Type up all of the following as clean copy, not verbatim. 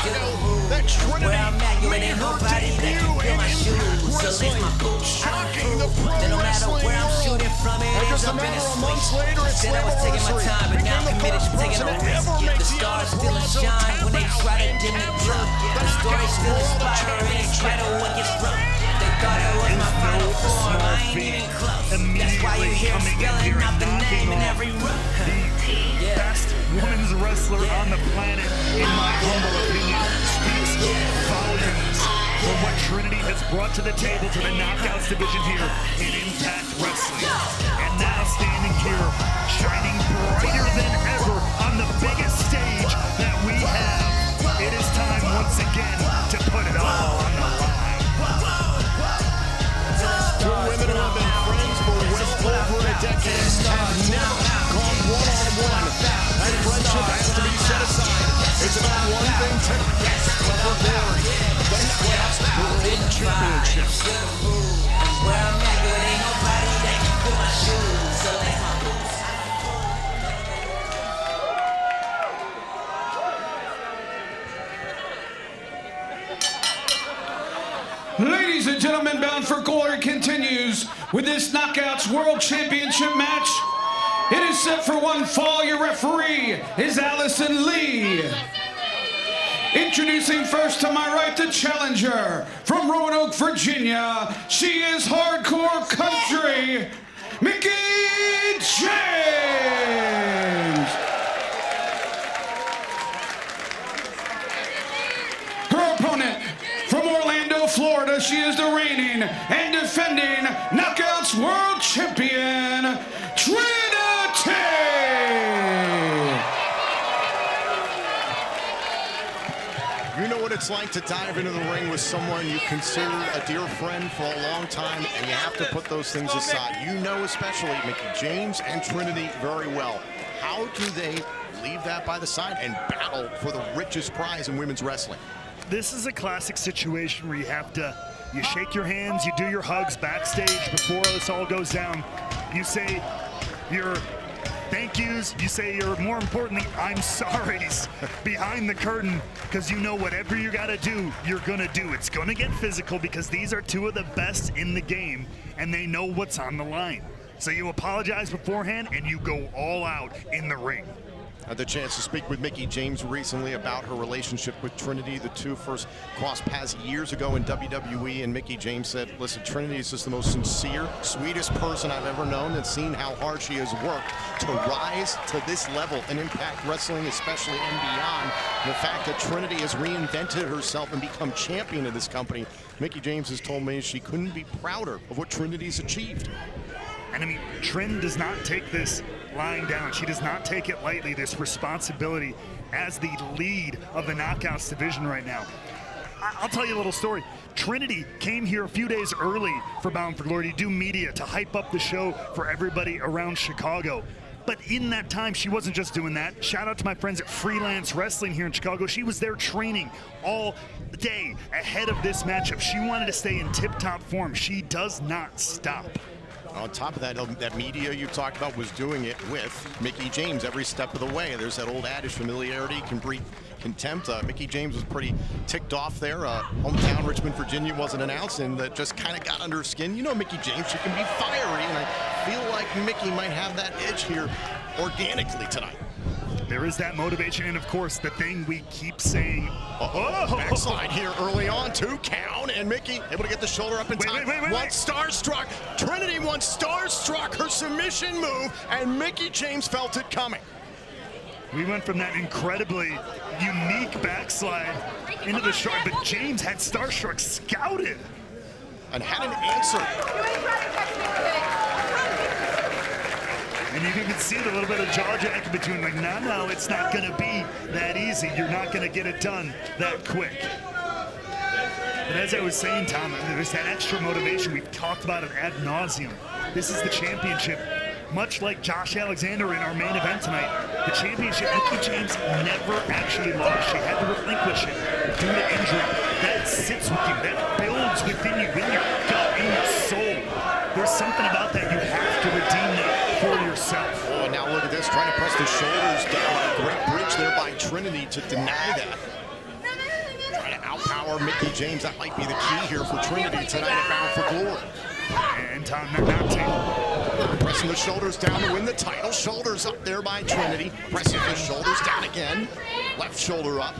Chicago that Trinity made her debut in Impact Wrestling, shocking the pro wrestling world. And just a matter of months later, it's Rivalry became the first person to ever make the Unforgettable tap out and capture the Knockouts World Championship. Is no small feat immediately coming in here and knocking off the best women's wrestler on the planet, in my humble opinion, speaks volumes for what Trinity has brought to the table to the Knockouts division here in Impact Wrestling. And now standing here, shining brighter than ever on the biggest stage that we have. It is time once again to put it all on the line. Two women who have been friends for well over a decade have now gone one-on-one. That friendship has to be set aside. It's about one thing tonight, for glory, the Knockouts World Championship. Where I'm at, there ain't nobody that can fill my shoes, so let my boots. Ladies and gentlemen, Bound for Glory continues with this Knockouts World Championship match. It is set for one fall. Your referee is Allison Lee. Introducing first to my right, the challenger from Roanoke, Virginia. She is hardcore country, Mickie James. Her opponent from Orlando, Florida, she is the reigning and defending Knockouts World Champion, Trinity. You know what it's like to dive into the ring with someone you considered a dear friend for a long time, and you have to put those things aside. You know especially Mickie James and Trinity very well. How do they leave that by the side and battle for the richest prize in women's wrestling? This is a classic situation where you shake your hands, you do your hugs backstage before this all goes down. You say your thank yous, you say your, more importantly, I'm sorry's behind the curtain, because you know whatever you gotta do, you're gonna do. It's gonna get physical because these are two of the best in the game and they know what's on the line. So you apologize beforehand and you go all out in the ring. I had the chance to speak with Mickie James recently about her relationship with Trinity. The two first crossed paths years ago in WWE, and Mickie James said, listen, Trinity is just the most sincere, sweetest person I've ever known, and seen how hard she has worked to rise to this level in Impact Wrestling, especially and beyond. The fact that Trinity has reinvented herself and become champion of this company, Mickie James has told me she couldn't be prouder of what Trinity's achieved. And I mean, Trin does not take this lying down. She does not take it lightly, this responsibility as the lead of the Knockouts division right now. I'll tell you a little story. Trinity came here a few days early for Bound for Glory to do media, to hype up the show for everybody around Chicago. But in that time, she wasn't just doing that. Shout out to my friends at Freelance Wrestling here in Chicago. She was there training all day ahead of this matchup. She wanted to stay in tip-top form. She does not stop. On top of that, that media you talked about was doing it with Mickie James every step of the way. There's that old adage, familiarity can breed contempt. Mickie James was pretty ticked off there. Hometown Richmond, Virginia wasn't announced, and that just kind of got under her skin. You know Mickie James, she can be fiery, and I feel like Mickie might have that edge here organically tonight. There is that motivation, and of course, the thing we keep saying. Backslide here early on, 2 count, and Mickie able to get the shoulder up in time. Once starstruck, Trinity once starstruck her submission move, and Mickie James felt it coming. We went from that incredibly unique backslide into the short, but James had starstruck scouted. And had an answer. And you can see the little bit of jaw jacking between, like, no, it's not going to be that easy. You're not going to get it done that quick. But as I was saying, Tom, there's that extra motivation. We've talked about it ad nauseum. This is the championship. Much like Josh Alexander in our main event tonight, the championship, Mickie James never actually lost. She had to relinquish it due to injury. That sits with you, that builds within you, in your gut, in your soul. There's something about that. You have to redeem that for yourself. Oh, and now look at this, trying to press the shoulders down. A great bridge there by Trinity to deny that. power. Mickie James, that might be the key here for Trinity tonight at Bound for Glory. And Tom Knockouts. Pressing the shoulders down to win the title. Shoulders up there by Trinity. Pressing the shoulders down again. Left shoulder up.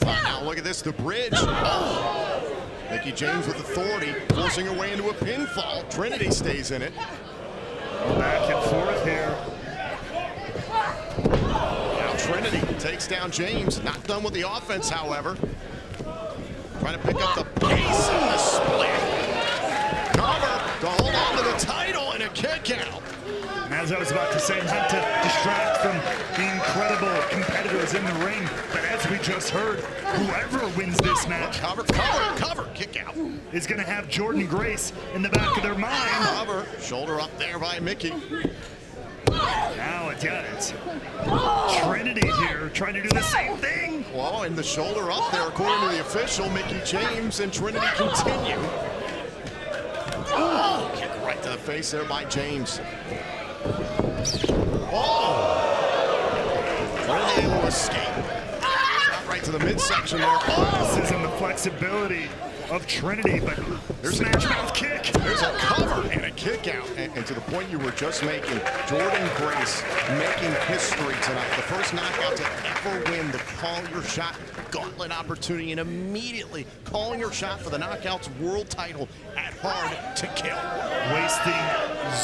Now look at this, the bridge. Oh! Mickie James with authority, forcing her way into a pinfall. Trinity stays in it. Back and forth here. Now Trinity takes down James. Not done with the offense, however. Trying to pick up the pace in the split. Cover to hold on to the title and a kick out. And as I was about to say, not to distract from the incredible competitors in the ring, but as we just heard, whoever wins this match, Cover, kick out. is going to have Jordan Grace in the back of their mind. Cover, shoulder up there by Mickie. Now it's Trinity here trying to do the same thing. Well, and the shoulder up there, according to the official, Mickie James and Trinity continue. Oh, kick right to the face there by James. Oh! Trinity able to escape. Shot right to the midsection there. Oh! This isn't the flexibility of Trinity, but there's a smash mouth kick. There's a cover and a kick out. And to the point you were just making, Jordan Grace making history tonight. The first knockout to ever win the Call Your Shot gauntlet opportunity, and immediately calling her shot for the Knockouts World title at Hard to Kill. Wasting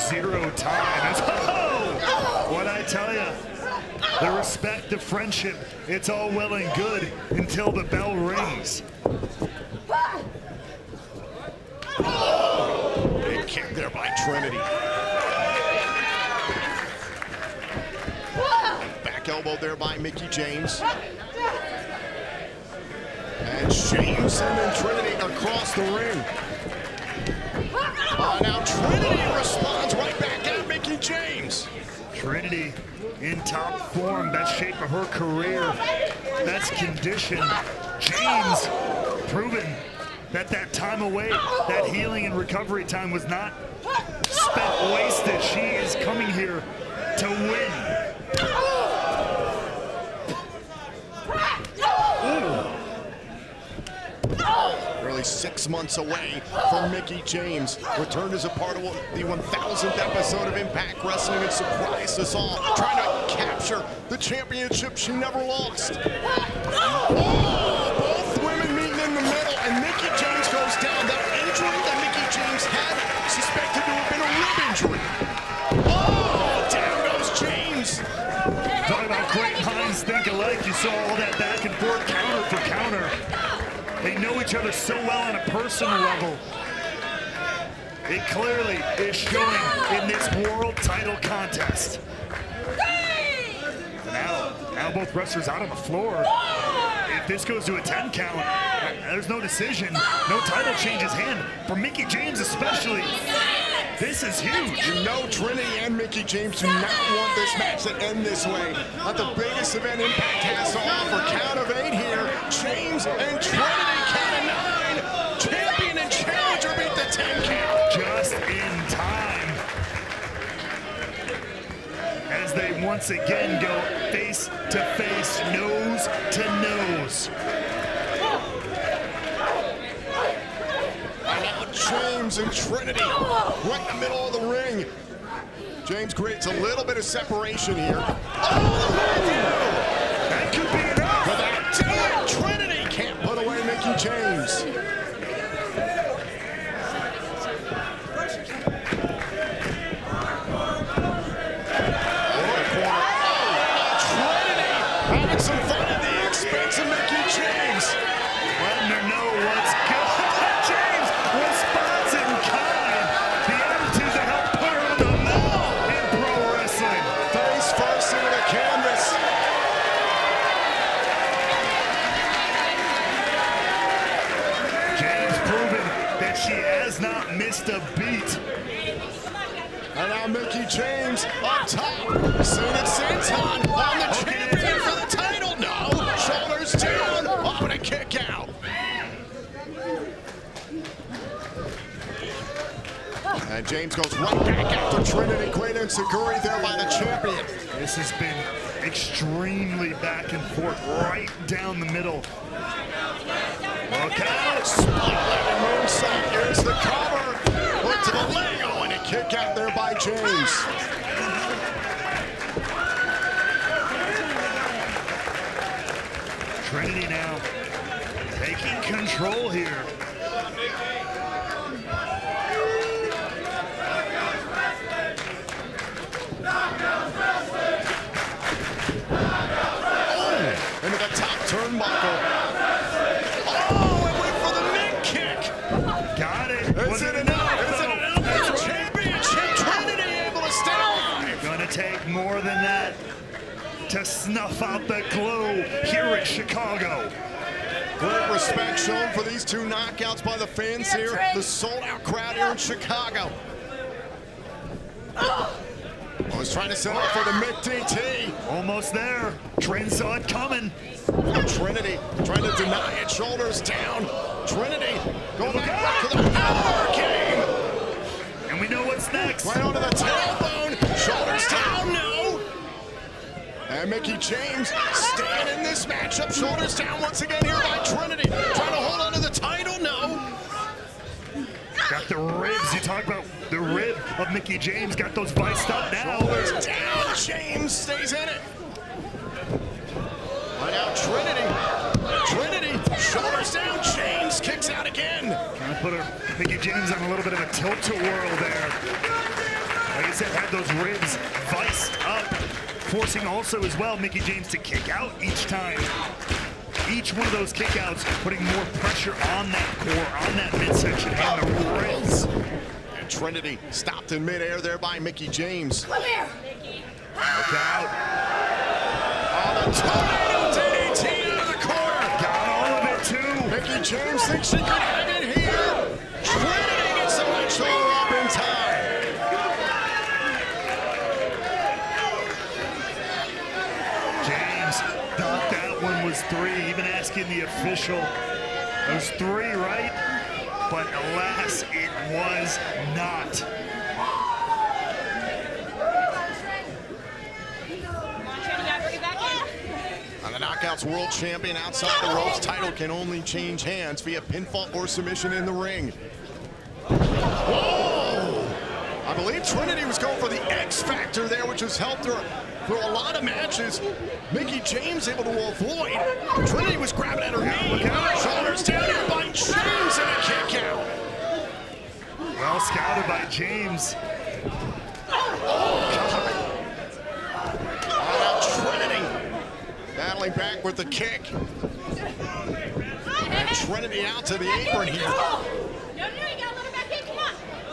zero time. Oh, what I tell you, the respect, the friendship, it's all well and good until the bell rings. Big kick there by Trinity. Back elbow there by Mickie James. And James and then Trinity across the ring. Now Trinity responds right back at Mickie James. Trinity in top form, best shape of her career, best condition. James proven that time away, that healing and recovery time was not spent wasted. She is coming here to win. Nearly 6 months away from Mickie James. Returned as a part of the 1000th episode of Impact Wrestling and surprised us all, trying to capture the championship she never lost. Oh, both women meeting in the middle, and Mickie James goes down. That injury that Mickie James had, suspected to have been a rib injury. Oh, down goes James. Talking about great minds think alike. You saw all that back and forth, counter for counter. They know each other so well on a personal level. It clearly is showing in this world title contest. Now both wrestlers out on the floor. If this goes to a 10 count, there's no decision, no title changes hand. For Mickie James especially, this is huge. You know Trinity and Mickie James do not want this match to end this way. Not the biggest event Impact has to offer. Count of 8 here. James and Trinity, count of 9. Champion and challenger beat the 10 count. Just in time. As they once again go face to face, nose to nose. And now James and Trinity right in the middle of the ring. James creates a little bit of separation here. Oh, the review! That could be enough. But that damn Trinity can't put away Mickie James. Having some fun at the expense of Mickie James. Letting her know what's good. James responds in kind. The attitude that helped put her on the map in pro wrestling. Face first into the canvas. James proving that she has not missed a beat. And now Mickie James up top. Soon it's Santon on the champion for the title. No, shoulders down. Oh, and a kick out. And James goes right back after Trinity. Great insecurity there by the champion. This has been extremely back and forth, right down the middle. Look out. Split landing moonsault. Here's the cover. Look to the leg. Oh, and a kick out there by James. Trinity now taking control here. Into the top turnbuckle. Oh, it went for the mid kick. Got it. Is it enough? Is it enough for the championship? Trinity able to stay. Gonna take more than that to snuff out the glow here at Chicago. Great respect shown for these two knockouts by the fans here. The sold-out crowd here in Chicago. Was trying to set up for the mid DT. Almost there. Trent saw it coming. Trinity trying to deny it. Shoulders down. Trinity go back to the power game. And we know what's next. Right onto the tailbone. Shoulders down. No. And Mickie James staying in this matchup. Shoulders down once again here by Trinity. Trying to hold on to the title. No. Got the ribs. You talk about the rib of Mickie James. Got those viced up now. Shoulders down. James stays in it. Right now, Trinity, shoulders down, James kicks out again. Trying to put Mickie James on a little bit of a tilt-a-whirl there. Like I said, had those ribs viced up, forcing also as well Mickie James to kick out each time. Each one of those kickouts putting more pressure on that core, on that midsection, and the ribs. And Trinity stopped in midair there by Mickie James. Come here. Look out. Oh, the tornado DDT into the corner. Got all of it too. Mickie James thinks she could have it here. Trinity gets the right shoulder up in time. James thought that one was 3, even asking the official. It was 3, right? But alas, it was not. And the Knockouts World Champion outside the ropes. Title can only change hands via pinfall or submission in the ring. Whoa! I believe Trinity was going for the X Factor there, which has helped her through a lot of matches. Mickie James able to avoid. Trinity was grabbing at her knee. Shoulders down here by James and a kick out. Well scouted by James. Trinity battling back with the kick. And Trinity out to the apron here.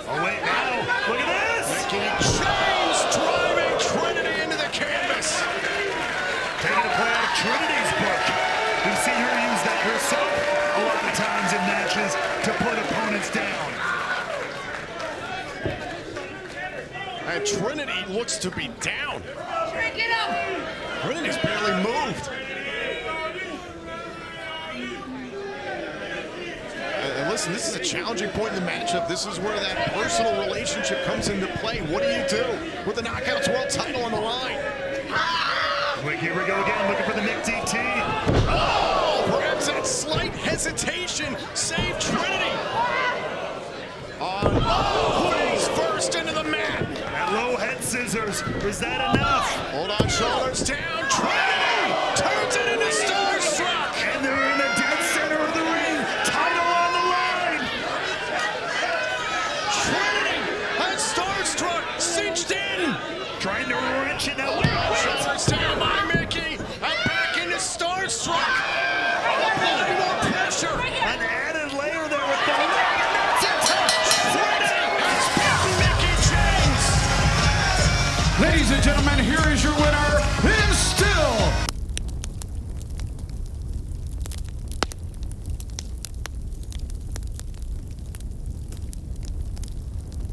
Oh wait, now, look at this! Mickie James driving Trinity into the canvas. Taking a play out of Trinity's book. We've seen her use that herself a lot of times in matches to put opponents down. And Trinity looks to be down. Get up. Trinity's barely moved. And listen, this is a challenging point in the matchup. This is where that personal relationship comes into play. What do you do with the Knockouts World title on the line? Wait, here we go again, looking for the Nick DT. Oh, perhaps that slight hesitation saved Trinity. Face first into the mat. That low head scissors, is that enough? Hold on, shoulders down. Trinity turns it into Starstruck. And they're in the dead center of the ring. Title on the line. Trinity has Starstruck cinched in. Trying to wrench it out. Shoulders down by Mickie. And back into Starstruck. Applying more pressure.